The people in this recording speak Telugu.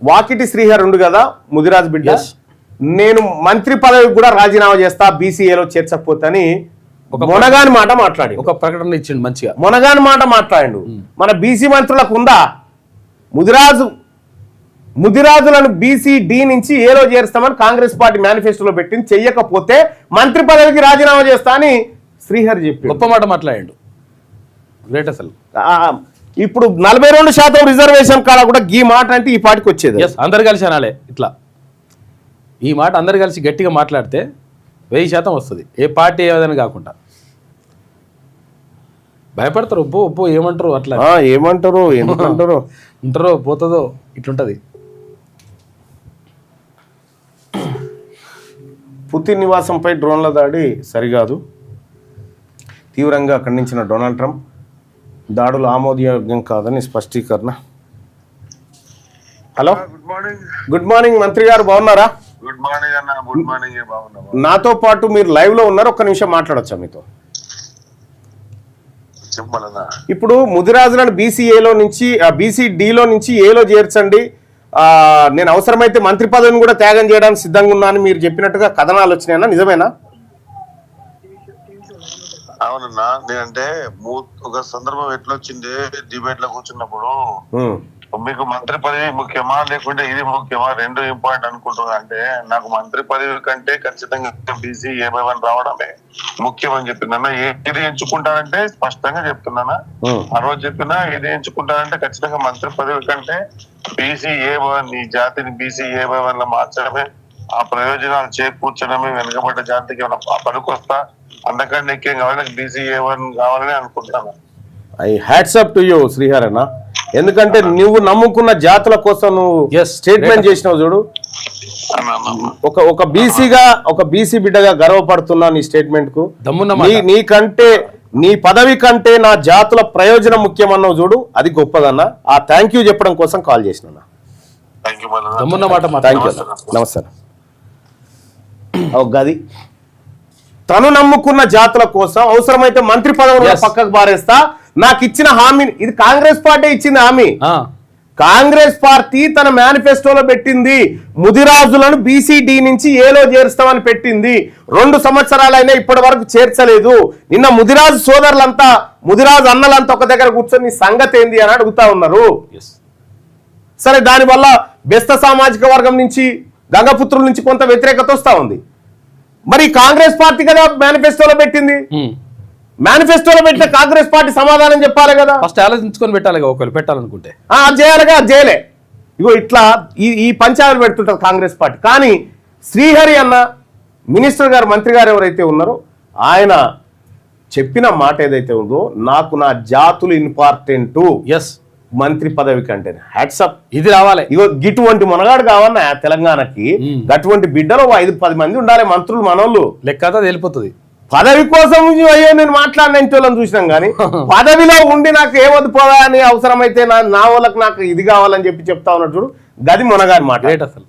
వాకిటి శ్రీహర్ ఉండు కదా ముదిరాజ్ బిడ్డ, నేను మంత్రి పదవికి కూడా రాజీనామా చేస్తా బీసీఏలో చేర్చకపోతని ఒక మొనగాని మాట మాట్లాడి ఒక ప్రకటన ఇచ్చిండు మంచిగా. మొనగాని మాట మాట్లాడిండు. మన బీసీ మంత్రులకు ఉందా? ముదిరాజులను బీసీ డి నుంచి ఏలో చేరుస్తామని కాంగ్రెస్ పార్టీ మేనిఫెస్టోలో పెట్టింది. చెయ్యకపోతే మంత్రి పదవికి రాజీనామా చేస్తా అని శ్రీహరి చెప్పి గొప్ప మాట మాట్లాడిండు. గ్రేట్ అసలు. ఇప్పుడు 42% రిజర్వేషన్ కాడ కూడా ఈ మాట అంటే ఈ పార్టీకి వచ్చేది. అందరు కలిసి అనాలే ఇట్లా. ఈ మాట అందరు కలిసి గట్టిగా మాట్లాడితే 1000% వస్తుంది. ఏ పార్టీ ఏదని కాకుండా. భయపడతారు. ఒప్పు ఏమంటారు అట్లా ఏమంటారు ఎందుకంటారు ఉంటారో పోతుందో ఇట్లుంటది. పుతిన్ నివాసంపై డ్రోన్ల దాడి సరికాదు, తీవ్రంగా ఖండించిన డొనాల్డ్ ట్రంప్. దాడులు ఆమోదయోగ్యం కాదని స్పష్టీకరణ. హలో, గుడ్ మార్నింగ్ మంత్రి గారు, బాగున్నారా? గుడ్ మార్నింగ్ అన్న. Good morning. నాతో పాటు మీరు లైవ్ లో ఉన్నారు, ఒక్క నిమిషం మాట్లాడొచ్చా మీతో? చెప్పాలన్నా. ఇప్పుడు ముదిరాజులను బీసీఏలో నుంచి బీసీడీలో నుంచి ఏలో చేర్చండి, నేను అవసరమైతే మంత్రి పదవిని కూడా త్యాగం చేయడానికి సిద్ధంగా ఉన్నా అని మీరు చెప్పినట్టుగా కథనాలు వచ్చినాయన్నా, నిజమేనా? అవునన్నా. నేనంటే ఒక సందర్భం ఎట్లా వచ్చింది, డిబేట్ లో కూర్చున్నప్పుడు మీకు మంత్రి పదవి ముఖ్యమా లేకుంటే ఇది ముఖ్యమా, రెండు ఇంపార్టెంట్ అనుకుంటున్నా అంటే, నాకు మంత్రి పదవి కంటే ఖచ్చితంగా బీసీ ఏమైనా రావడమే ముఖ్యం అని చెప్తున్నా. ఏది ఎంచుకుంటానంటే స్పష్టంగా చెప్తున్నానా, ఆ రోజు చెప్పినా ఏది ఎంచుకుంటానంటే ఖచ్చితంగా మంత్రి పదవి కంటే బీసీ నీ జాతిని బీసీ లో మార్చడమే, ఆ ప్రయోజనాలు చేకూర్చడమే వెనుకబడ్డ జాతికి పనికొస్తా, అందుకని ఎక్కేం కావాలి బీసీ కావాలని అనుకుంటున్నాను. I hats up to you Srihar అన్న. ఎందుకంటే నువ్వు నమ్ముకున్న జాతుల కోసం నువ్వు స్టేట్మెంట్ చేసినావు చూడు. ఒక బీసీగా ఒక బీసీ బిడ్డగా గర్వపడుతున్నా నీ స్టేట్మెంట్ కు. నీకంటే నీ పదవి కంటే నా జాతుల ప్రయోజనం ముఖ్యమన్నావు చూడు, అది గొప్పదన్న. ఆ థ్యాంక్ యూ చెప్పడం కోసం కాల్ చేసిన. నమస్తే. గది తను నమ్ముకున్న జాతుల కోసం అవసరమైతే మంత్రి పదవులు పక్కకు బారేస్తా, నాకు ఇచ్చిన హామీ ఇది కాంగ్రెస్ పార్టీ ఇచ్చింది హామీ. కాంగ్రెస్ పార్టీ తన మేనిఫెస్టోలో పెట్టింది ముదిరాజులను బీసీడీ నుంచి ఏలో చేరుస్తామని పెట్టింది. 2 సంవత్సరాలైనా ఇప్పటి వరకు చేర్చలేదు. నిన్న ముదిరాజు సోదరులంతా ముదిరాజు అన్నలంతా ఒక దగ్గర కూర్చొని సంగతి ఏంది అని అడుగుతా ఉన్నారు. సరే, దానివల్ల బెస్త సామాజిక వర్గం నుంచి గంగపుత్రుల నుంచి కొంత వ్యతిరేకత వస్తా ఉంది. మరి కాంగ్రెస్ పార్టీ కదా మేనిఫెస్టోలో పెట్టింది, మేనిఫెస్టోలో పెట్టిన కాంగ్రెస్ పార్టీ సమాధానం చెప్పాలి కదా, ఫస్ట్ ఆలోచించుకొని పెట్టాలి. ఒకవేళ పెట్టాలనుకుంటే అది చేయాలిగా, అది చేయలే. ఇగో ఇట్లా ఈ పంచాయతీలు పెడుతుంటారు కాంగ్రెస్ పార్టీ. కానీ శ్రీహరి అన్న మినిస్టర్ గారు, మంత్రి గారు ఎవరైతే ఉన్నారో ఆయన చెప్పిన మాట ఏదైతే ఉందో, నాకు నా జాతులు ఇంపార్టెంట్ మంత్రి పదవి కంటే హ్యాట్సప్, ఇది రావాలి. ఇగో గిటువంటి మునగాడు కావన్నా తెలంగాణకి, అటువంటి బిడ్డలో 5-10 మంది ఉండాలి మంత్రులు, మనోళ్ళు లెక్క వెళ్ళిపోతుంది. పదవి కోసం అయ్యో నేను మాట్లాడిన వాళ్ళని చూసినాం కానీ పదవిలో ఉండి నాకు ఏమొద్దు పోదా అని అవసరమైతే నా వాళ్ళకి నాకు ఇది కావాలని చెప్పి చెప్తా ఉన్నట్టు గది మునగాని మాట. అసలు